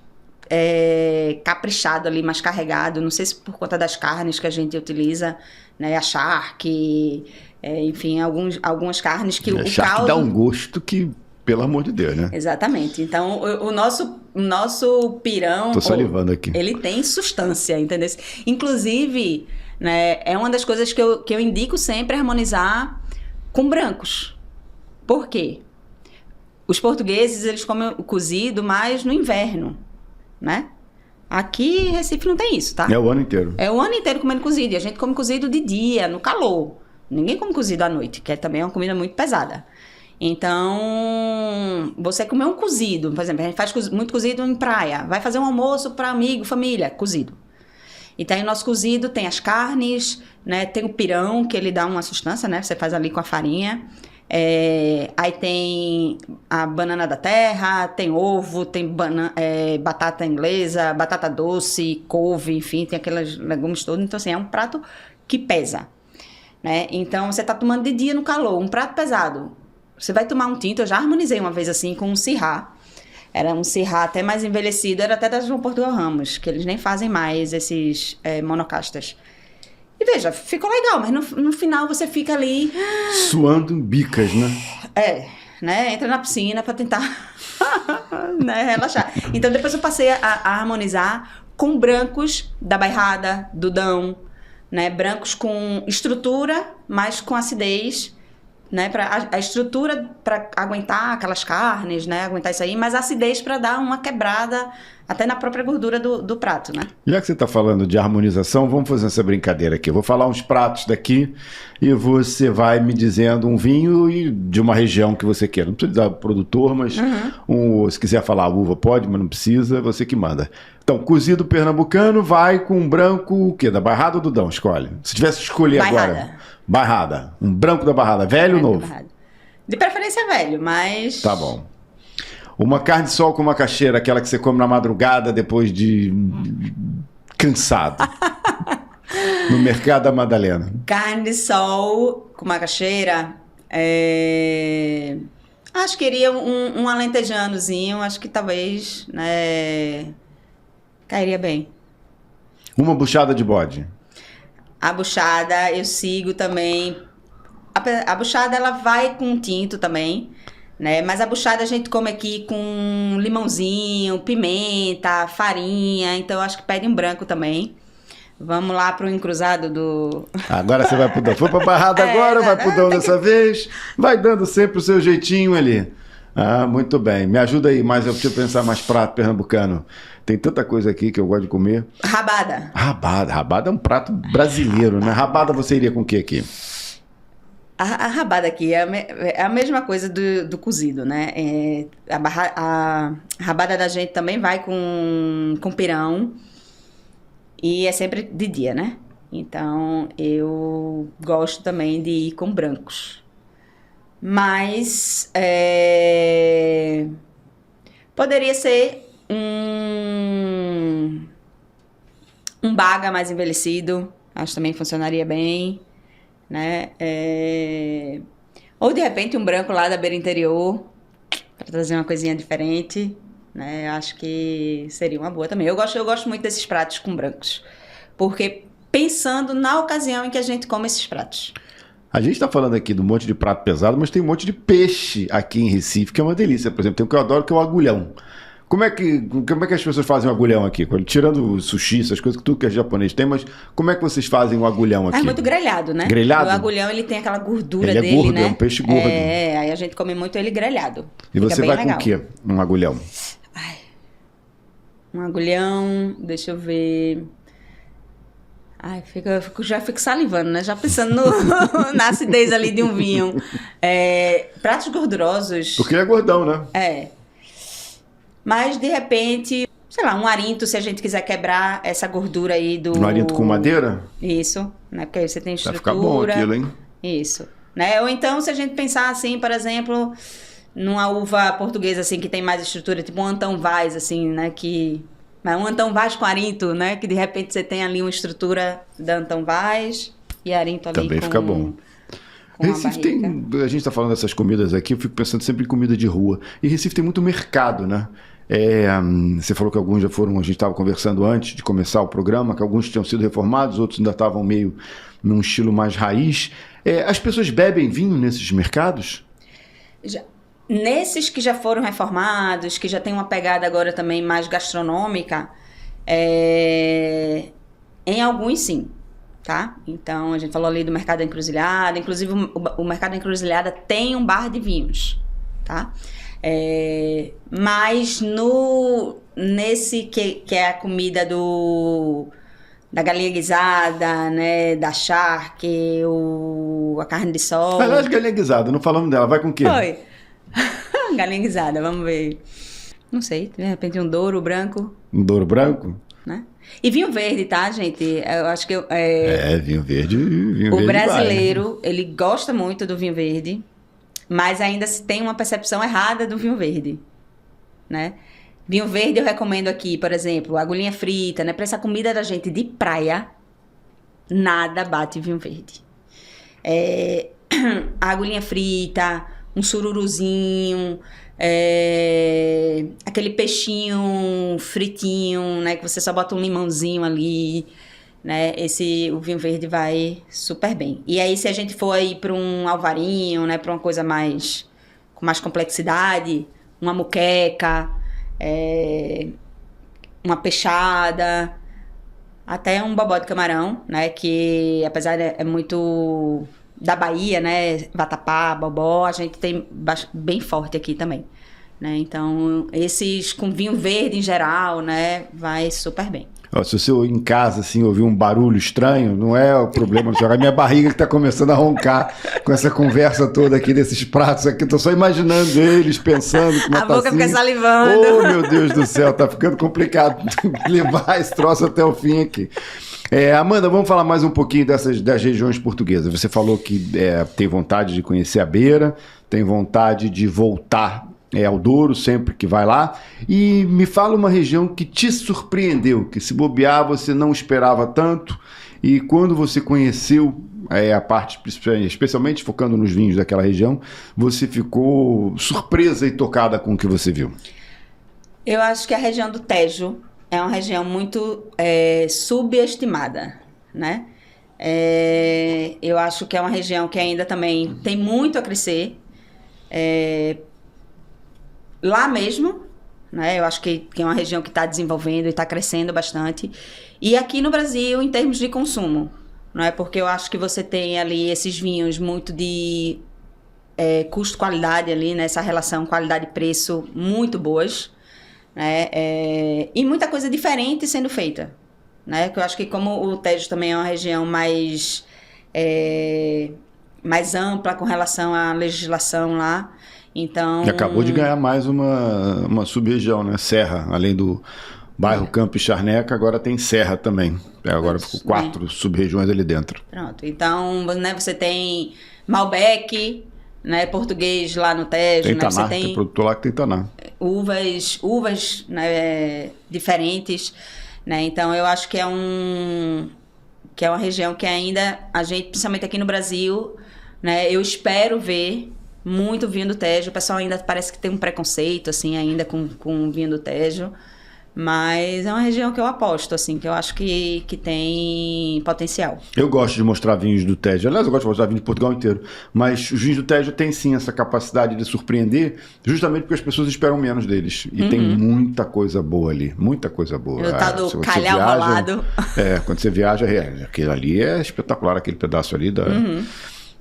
caprichado ali, mais carregado. Não sei se por conta das carnes que a gente utiliza, né? A charque, enfim, algumas carnes que o charque caldo dá um gosto que, pelo amor de Deus, né? Exatamente. Então, o nosso pirão, tô salivando aqui, ele tem substância, entendeu? Inclusive, né, é uma das coisas que eu indico sempre harmonizar com brancos. Por quê? Os portugueses, eles comem o cozido mais no inverno, né? Aqui em Recife não tem isso, tá? É o ano inteiro. É o ano inteiro comendo cozido. E a gente come cozido de dia, no calor. Ninguém come cozido à noite, que também é uma comida muito pesada. Então, você comer um cozido, por exemplo, a gente faz muito cozido em praia. Vai fazer um almoço para amigo, família, cozido. Então, o nosso cozido tem as carnes, né? Tem o pirão, que ele dá uma sustância, né? Você faz ali com a farinha. Aí tem a banana da terra, tem ovo, tem batata inglesa, batata doce, couve, enfim, tem aqueles legumes todos. Então, assim, é um prato que pesa, né? Então, você tá tomando de dia no calor, um prato pesado. Você vai tomar um tinto, eu já harmonizei uma vez assim com um Syrah. Era um Syrah até mais envelhecido, era até da João Portugal Ramos, que eles nem fazem mais esses monocastas. E veja, ficou legal, mas no final você fica ali suando em bicas, né? Né? Entra na piscina pra tentar né, relaxar. Então depois eu passei a harmonizar com brancos da bairrada, do Dão, né? Brancos com estrutura, mas com acidez, né? A estrutura para aguentar aquelas carnes, né? Aguentar isso aí, mas a acidez para dar uma quebrada até na própria gordura do prato, né? Já que você está falando de harmonização, vamos fazer essa brincadeira aqui. Eu vou falar uns pratos daqui e você vai me dizendo um vinho e de uma região que você queira. Não precisa dar produtor, mas se quiser falar uva pode, mas não precisa, você que manda. Então, cozido pernambucano vai com um branco o quê? Da Bairrada ou do Dão? Escolhe. Se tivesse que escolher agora. Bairrada. Um branco da Bairrada. Velho ou novo? Bairrada. De preferência velho, mas... Tá bom. Uma carne de sol com macaxeira, aquela que você come na madrugada depois de cansado. No Mercado da Madalena. Carne de sol com macaxeira. Acho que iria um alentejanozinho. Acho que talvez cairia bem. Uma buchada de bode. A buchada eu sigo também. A buchada ela vai com tinto também, né? Mas a buchada a gente come aqui com limãozinho, pimenta, farinha, então eu acho que pede um branco também. Vamos lá pro encruzado do... Agora você vai pro Dão. Foi pra Barrada agora, vai pro Dão dessa vez. Vai dando sempre o seu jeitinho ali. Ah, muito bem. Me ajuda aí, mas eu preciso pensar mais prato pernambucano. Tem tanta coisa aqui que eu gosto de comer. Rabada. Rabada é um prato brasileiro, né? Rabada você iria com o que aqui? A rabada aqui é a mesma coisa do cozido, né? A rabada da gente também vai com pirão. E é sempre de dia, né? Então, eu gosto também de ir com brancos. Mas, poderia ser um baga mais envelhecido. Acho que também funcionaria bem, né? Ou, de repente, um branco lá da beira interior, para trazer uma coisinha diferente. Né? Acho que seria uma boa também. Eu gosto muito desses pratos com brancos, porque pensando na ocasião em que a gente come esses pratos. A gente está falando aqui de um monte de prato pesado, mas tem um monte de peixe aqui em Recife, que é uma delícia. Por exemplo, tem um que eu adoro, que é o agulhão. Como é que as pessoas fazem o agulhão aqui? Tirando o sushi, essas coisas que tudo que é japonês tem, mas como é que vocês fazem o agulhão aqui? É muito grelhado, né? Grelhado? O agulhão, ele tem aquela gordura ele dele, gordo, né? É um peixe gordo. Aí a gente come muito ele grelhado. E Fica você bem vai legal. com o quê? Um agulhão? Um agulhão, deixa eu ver. Já fico salivando, né? Já pensando na acidez ali de um vinho. Pratos gordurosos. Porque ele é gordão, né? Mas, de repente, sei lá, um arinto, se a gente quiser quebrar essa gordura aí do... Um arinto com madeira? Isso, né? Porque aí você tem estrutura. Vai ficar bom aquilo, hein? Isso. Né? Ou então, se a gente pensar assim, por exemplo, numa uva portuguesa, assim, que tem mais estrutura, tipo um Antão Vaz, assim, né? Um Antão Vaz com arinto, né? Que de repente você tem ali uma estrutura da Antão Vaz e arinto ali também fica bom. Recife a gente está falando dessas comidas aqui, eu fico pensando sempre em comida de rua. E Recife tem muito mercado, né? Você falou que alguns já foram, a gente estava conversando antes de começar o programa, que alguns tinham sido reformados, outros ainda estavam meio num estilo mais raiz. As pessoas bebem vinho nesses mercados? Nesses que já foram reformados, que já tem uma pegada agora também mais gastronômica, em alguns sim, tá? Então, a gente falou ali do Mercado da Encruzilhada, inclusive o Mercado da Encruzilhada tem um bar de vinhos, tá? Mas nesse que é a comida da galinha guisada, né, da charque, a carne de sol. Aliás, galinha guisada, não falamos dela, vai com o quê? Foi. Galinha guisada, vamos ver. Não sei, de repente um douro branco. Um douro branco? Né? E vinho verde, tá, gente? Eu acho que... vinho verde. O brasileiro, ele gosta muito do vinho verde, mas ainda se tem uma percepção errada do vinho verde, né? Vinho verde eu recomendo aqui, por exemplo, agulhinha frita, né? Para essa comida da gente de praia, nada bate vinho verde. A agulhinha frita, um sururuzinho, aquele peixinho fritinho, né? Que você só bota um limãozinho ali, né? O vinho verde vai super bem. E aí, se a gente for aí para um alvarinho, né? Para uma coisa com mais complexidade, uma moqueca, uma peixada, até um bobó de camarão, né? Que apesar é muito da Bahia, né? Vatapá, bobó, a gente tem bem forte aqui também, né? Então, esses com vinho verde em geral, né? Vai super bem. Se você em casa assim, ouvir um barulho estranho, não é o problema do jogar. Minha barriga que está começando a roncar com essa conversa toda aqui desses pratos aqui. Estou só imaginando eles, pensando com uma A boca fica salivando. Oh, meu Deus do céu, tá ficando complicado levar esse troço até o fim aqui. Amanda, vamos falar mais um pouquinho das regiões portuguesas. Você falou que tem vontade de conhecer a Beira, tem vontade de voltar ao Douro sempre que vai lá. E me fala uma região que te surpreendeu, que se bobear você não esperava tanto, e quando você conheceu a parte, especialmente focando nos vinhos daquela região, você ficou surpresa e tocada com o que você viu. Eu acho que a região do Tejo é uma região muito subestimada, né? Eu acho que é uma região que ainda também tem muito a crescer. Lá mesmo, né? Eu acho que é uma região que está desenvolvendo e está crescendo bastante. E aqui no Brasil, em termos de consumo, não é? Porque eu acho que você tem ali esses vinhos muito de custo-qualidade ali, né? Essa relação qualidade-preço muito boas, né? E muita coisa diferente sendo feita, né? Que eu acho que como o Tejo também é uma região mais ampla com relação à legislação lá, então... E acabou de ganhar mais uma sub-região, né? Serra, além do bairro Campo e Charneca, agora tem Serra também. Agora ficou 4 sub-regiões ali dentro. Pronto, então, né, você tem Malbec, né, português lá no Tejo, Tem né, Taná, você tem produtor lá que tem Taná. Uvas, né, diferentes, né, então eu acho que é uma região que ainda a gente, principalmente aqui no Brasil, né, eu espero ver muito vinho do Tejo. O pessoal ainda parece que tem um preconceito, assim, ainda com o vinho do Tejo. Mas é uma região que eu aposto, assim, que eu acho que tem potencial. Eu gosto de mostrar vinhos do Tejo. Aliás, eu gosto de mostrar vinhos de Portugal inteiro. Mas os vinhos do Tejo têm, sim, essa capacidade de surpreender, justamente porque as pessoas esperam menos deles. E tem muita coisa boa ali. Muita coisa boa. O tal do calhau rolado. Quando você viaja, aquele ali é espetacular, aquele pedaço ali da...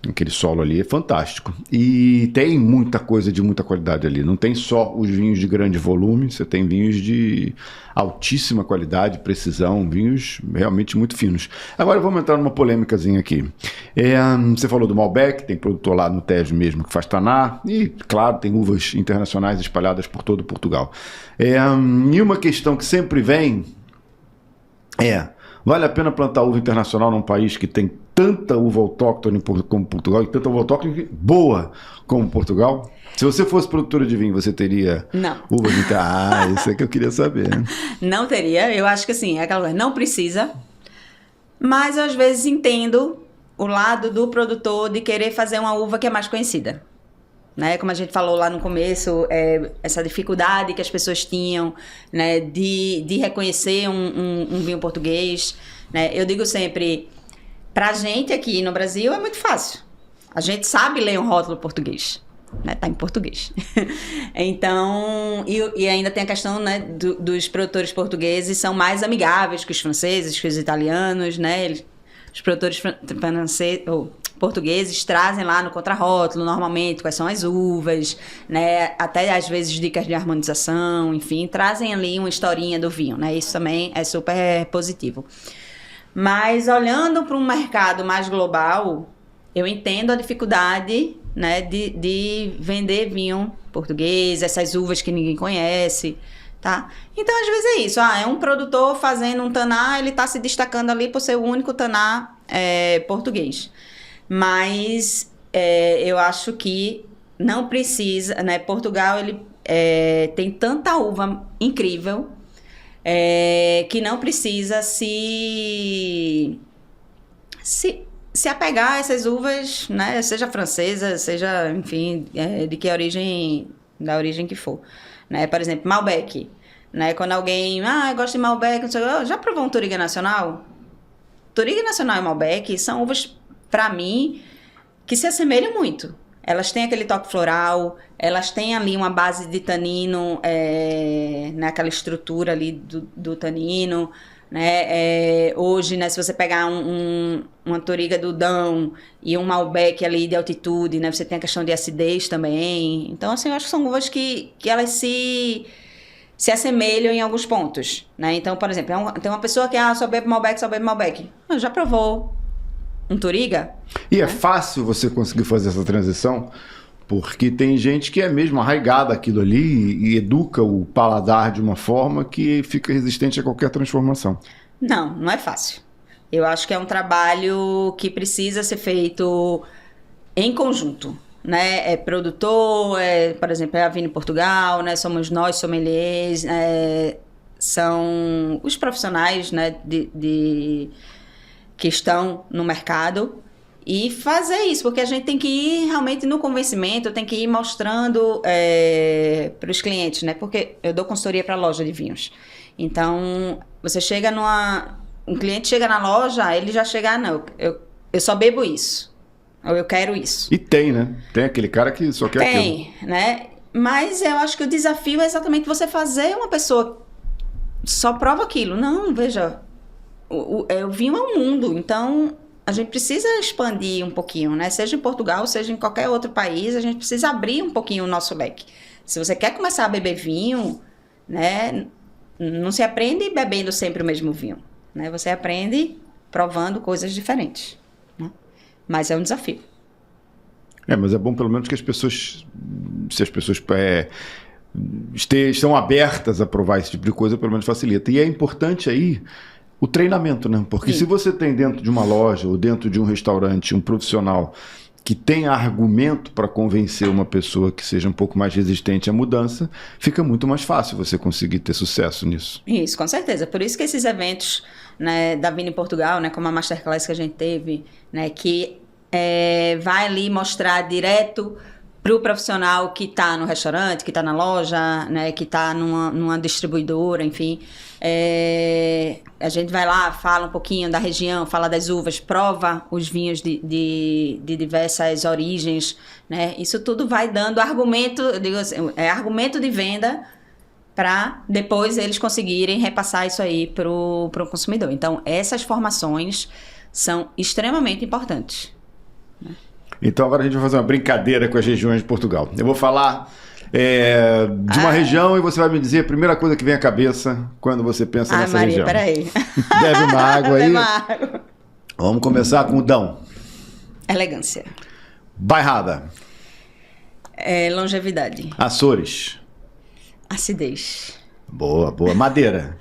Aquele solo ali é fantástico. E tem muita coisa de muita qualidade ali. Não tem só os vinhos de grande volume, você tem vinhos de altíssima qualidade, precisão, vinhos realmente muito finos. Agora vamos entrar numa polêmicazinha aqui. Você falou do Malbec, tem produtor lá no Tejo mesmo que faz Taná, e claro, tem uvas internacionais espalhadas por todo Portugal. E uma questão que sempre vem vale a pena plantar uva internacional num país que tem tanta uva autóctone como Portugal e tanta uva autóctone boa como Portugal? Se você fosse produtora de vinho, você teria uvas internacionais? Isso é que eu queria saber. Não teria. Eu acho que assim, aquela coisa, não precisa. Mas eu às vezes entendo o lado do produtor de querer fazer uma uva que é mais conhecida. Né? Como a gente falou lá no começo, essa dificuldade que as pessoas tinham, né, de reconhecer um vinho português. Né? Eu digo sempre, pra gente aqui no Brasil é muito fácil. A gente sabe ler um rótulo português. Né? Tá em português. Então, e ainda tem a questão, né, dos produtores portugueses são mais amigáveis que os franceses, que os italianos, né? Os produtores portugueses trazem lá no contrarótulo, normalmente, quais são as uvas, né? Até às vezes dicas de harmonização, enfim, trazem ali uma historinha do vinho, né? Isso também é super positivo. Mas olhando para um mercado mais global, eu entendo a dificuldade, né, de vender vinho português, essas uvas que ninguém conhece, tá? Então, às vezes é isso. É um produtor fazendo um taná, ele está se destacando ali por ser o único taná português. Mas eu acho que não precisa, né? Portugal, ele tem tanta uva incrível que não precisa se apegar a essas uvas, né? Seja francesa, seja, enfim, de que origem, da origem que for. Né? Por exemplo, Malbec. Né? Quando alguém, eu gosto de Malbec, não sei, já provou um Touriga Nacional? Touriga Nacional e Malbec são uvas, para mim, que se assemelham muito. Elas têm aquele toque floral, elas têm ali uma base de tanino, naquela estrutura ali do tanino, né? Hoje, né, se você pegar uma Touriga do Dão e um Malbec ali de altitude, né, você tem a questão de acidez também. Então, assim, eu acho que são uvas que elas se assemelham em alguns pontos, né? Então, por exemplo, tem uma pessoa que só bebe Malbec. Já provou um Touriga? E é fácil você conseguir fazer essa transição, porque tem gente que é mesmo arraigada aquilo ali e educa o paladar de uma forma que fica resistente a qualquer transformação. Não é fácil. Eu acho que é um trabalho que precisa ser feito em conjunto, né? Produtor, por exemplo, a Vini Portugal, né? Somos nós, sommeliers, são os profissionais, né, que estão no mercado, e fazer isso, porque a gente tem que ir realmente no convencimento, tem que ir mostrando para os clientes, né? Porque eu dou consultoria para loja de vinhos. Então, você chega um cliente chega na loja, ele já chega, não, eu só bebo isso. Ou eu quero isso. E tem, né? Tem aquele cara que só quer aquilo. Tem, né? Mas eu acho que o desafio é exatamente você fazer uma pessoa só prova aquilo. Não, veja, o vinho é um mundo, então a gente precisa expandir um pouquinho, né? Seja em Portugal, seja em qualquer outro país, a gente precisa abrir um pouquinho o nosso leque. Se você quer começar a beber vinho, né? Não se aprende bebendo sempre o mesmo vinho, né? Você aprende provando coisas diferentes, né? Mas é um desafio. Mas é bom pelo menos que as pessoas, se as pessoas estão abertas a provar esse tipo de coisa, pelo menos facilita. E é importante aí o treinamento, né? Porque se você tem dentro de uma loja ou dentro de um restaurante um profissional que tem argumento para convencer uma pessoa que seja um pouco mais resistente à mudança, fica muito mais fácil você conseguir ter sucesso nisso. Isso, com certeza. Por isso que esses eventos, né, da Vini em Portugal, né, como a Masterclass que a gente teve, né, que vai ali mostrar direto para o profissional que está no restaurante, que está na loja, né, que está numa distribuidora, enfim. A gente vai lá, fala um pouquinho da região, fala das uvas, prova os vinhos de diversas origens, né? Isso tudo vai dando argumento, eu digo assim, argumento de venda para depois eles conseguirem repassar isso aí para o consumidor. Então, essas formações são extremamente importantes. Então agora a gente vai fazer uma brincadeira com as regiões de Portugal. Eu vou falar de uma região e você vai me dizer a primeira coisa que vem à cabeça quando você pensa nessa Maria, região. Peraí. Bebe uma água aí. Bebe uma água. Vamos começar com o Dão. Elegância. Bairrada. Longevidade. Açores. Acidez. Boa, boa. Madeira.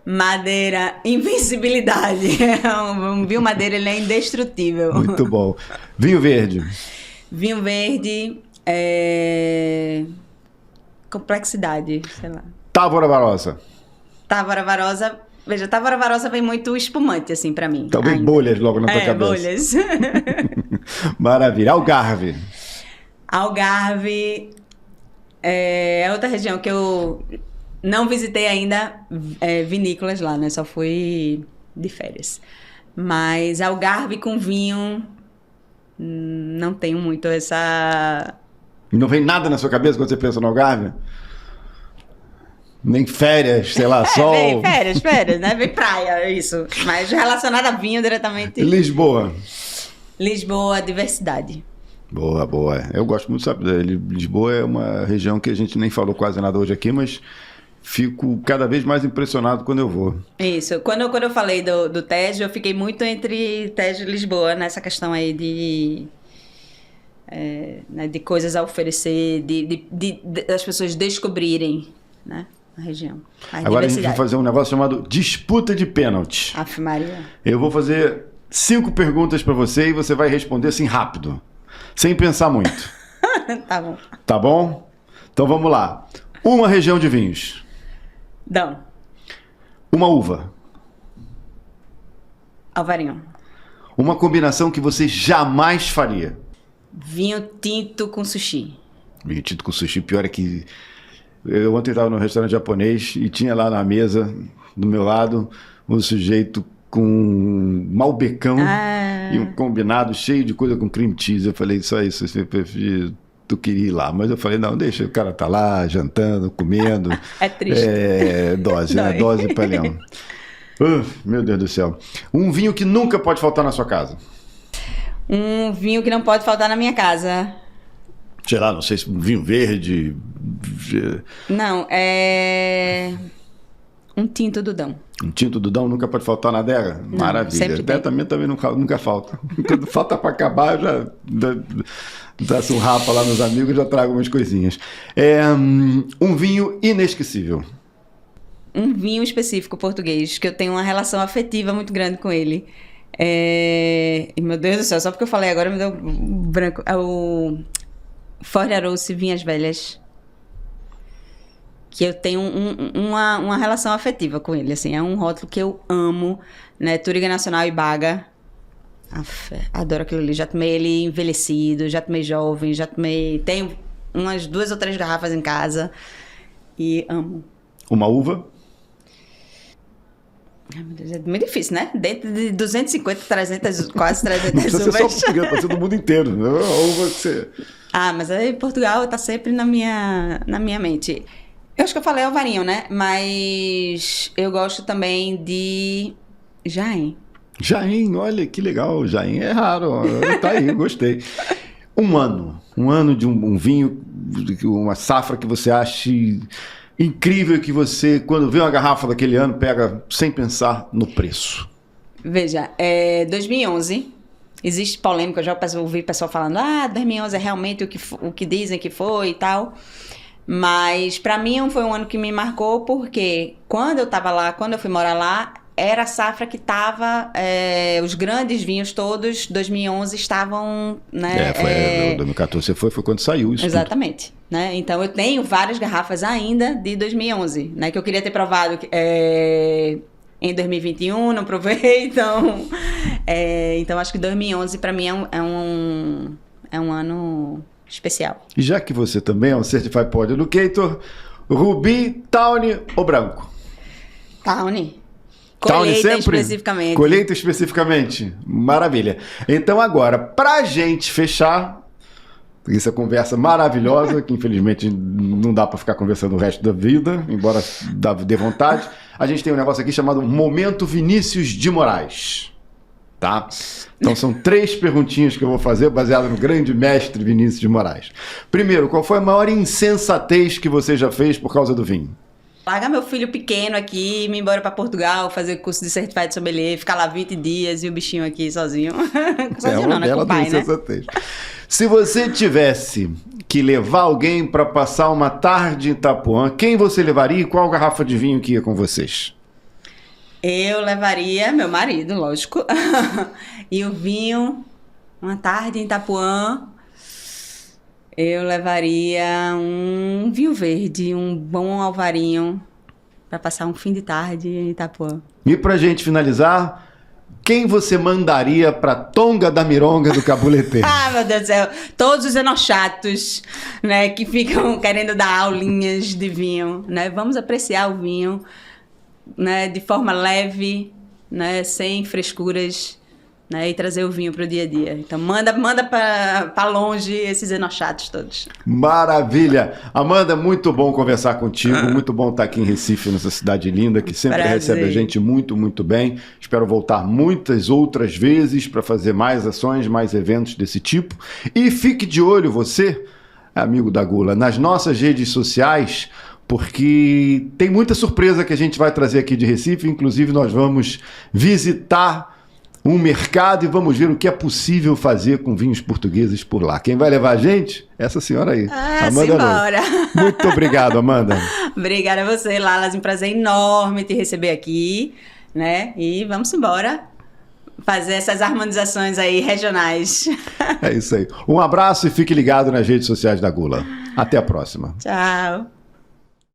Madeira, invencibilidade. Um vinho madeira, ele é indestrutível. Muito bom. Vinho verde. Vinho verde, complexidade, sei lá. Távora Barossa. Távora Barossa, veja, Távora Barossa vem muito espumante, assim, pra mim. Talvez ainda. bolhas logo na tua cabeça. Bolhas. Maravilha. Algarve. Algarve é outra região que eu não visitei ainda vinícolas lá, né? Só fui de férias. Mas Algarve com vinho, não tenho muito essa... Não vem nada na sua cabeça quando você pensa no Algarve? Nem férias, sei lá, sol? Vem férias, né? Vem praia, isso. Mas relacionado a vinho diretamente... Lisboa. Lisboa, diversidade. Boa, boa. Eu gosto muito, sabe? Lisboa é uma região que a gente nem falou quase nada hoje aqui, mas... Fico cada vez mais impressionado quando eu vou. Isso. Quando eu falei do Tejo, eu fiquei muito entre Tejo e Lisboa, nessa questão aí né, de coisas a oferecer, das pessoas descobrirem, né, a região. Agora a gente vai fazer um negócio chamado disputa de pênalti. Aff, Maria. Eu vou fazer 5 perguntas para você e você vai responder assim rápido, sem pensar muito. Tá bom. Tá bom? Então vamos lá. Uma região de vinhos. Dão. Uma uva. Alvarinho. Uma combinação que você jamais faria. Vinho tinto com sushi. Vinho tinto com sushi. Pior é que eu ontem estava no restaurante japonês e tinha lá na mesa, do meu lado, um sujeito com malbecão e um combinado cheio de coisa com cream cheese. Eu falei, só isso, tu queria ir lá, mas eu falei, não, deixa, o cara tá lá, jantando, comendo. É triste. Dose, né? Dose pra leão. Meu Deus do céu. Um vinho que nunca pode faltar na sua casa. Um vinho que não pode faltar na minha casa. Sei lá, não sei se um vinho verde. Não, um tinto do Dão. Um tinto do Dão nunca pode faltar na adega? Não, maravilha. Também nunca falta. Quando falta para acabar, eu já dá um rapa lá nos amigos, já trago umas coisinhas. Um vinho inesquecível. Um vinho específico português, que eu tenho uma relação afetiva muito grande com ele. E, meu Deus do céu, só porque eu falei agora me deu branco. É o Forte Arousse Vinhas Velhas. Que eu tenho uma relação afetiva com ele, assim. É um rótulo que eu amo, né? Touriga Nacional e Baga. Adoro aquilo ali. Já tomei ele envelhecido, já tomei jovem, já tomei... Tenho umas 2 ou 3 garrafas em casa e amo. Uma uva? Ai, meu Deus, é muito difícil, né? Dentro de 250, 300, quase 300 Não precisa ser só uvas. português, pode ser do mundo inteiro. Né? Ou você... Ah, mas aí Portugal tá sempre na minha mente. Eu acho que eu falei Alvarinho, né? Mas eu gosto também de Jaén. Jaén, olha que legal. Jaén é raro. Ó. Tá aí, gostei. Um ano de um vinho, uma safra que você ache incrível, que você, quando vê uma garrafa daquele ano, pega sem pensar no preço. Veja, 2011, existe polêmica, eu já ouvi pessoal falando, 2011 é realmente o que dizem que foi e tal. Mas para mim foi um ano que me marcou porque quando eu tava lá, quando eu fui morar lá, era a safra que tava, os grandes vinhos todos, 2011 estavam, né? 2014 foi quando saiu isso. Exatamente. Né? Então eu tenho várias garrafas ainda de 2011, né? Que eu queria ter provado em 2021, não provei, então acho que 2011 para mim é um ano especial. E já que você também é um Certified Pod Educator, Rubi, Tawny ou branco? Tawny. Tawny Colheita sempre? Especificamente. Colheita especificamente. Maravilha. Então agora, pra gente fechar essa conversa maravilhosa, que infelizmente não dá para ficar conversando o resto da vida, embora dê vontade, a gente tem um negócio aqui chamado Momento Vinícius de Moraes. Tá? Então são 3 perguntinhas que eu vou fazer baseado no grande mestre Vinícius de Moraes. Primeiro, qual foi a maior insensatez que você já fez por causa do vinho? Largar meu filho pequeno aqui, ir embora para Portugal, fazer curso de Certified Sommelier, ficar lá 20 dias e o bichinho aqui sozinho. Sozinho não, né? Com o pai, né? Se você tivesse que levar alguém para passar uma tarde em Itapuã, quem você levaria e qual garrafa de vinho que ia com vocês? Eu levaria meu marido, lógico. E o vinho, uma tarde em Itapuã, eu levaria um vinho verde, um bom alvarinho, para passar um fim de tarde em Itapuã. E pra gente finalizar, quem você mandaria pra Tonga da Mironga do Cabulete? Meu Deus do céu, todos os enochatos, né, que ficam querendo dar aulinhas de vinho, né? Vamos apreciar o vinho, né, de forma leve, né, sem frescuras, né, e trazer o vinho para o dia a dia. Então manda para longe esses enochatos todos. Maravilha! Amanda, muito bom conversar contigo, muito bom estar aqui em Recife, nessa cidade linda, que sempre recebe a gente muito, muito bem. Espero voltar muitas outras vezes para fazer mais ações, mais eventos desse tipo. E fique de olho, você, amigo da Gula, nas nossas redes sociais, porque tem muita surpresa que a gente vai trazer aqui de Recife. Inclusive nós vamos visitar um mercado e vamos ver o que é possível fazer com vinhos portugueses por lá. Quem vai levar a gente? Essa senhora aí, Amanda Nunes. Muito obrigado, Amanda. Obrigada a você, Lalas, um prazer enorme te receber aqui, né? E vamos embora fazer essas harmonizações aí regionais. É isso aí. Um abraço e fique ligado nas redes sociais da Gula. Até a próxima. Tchau.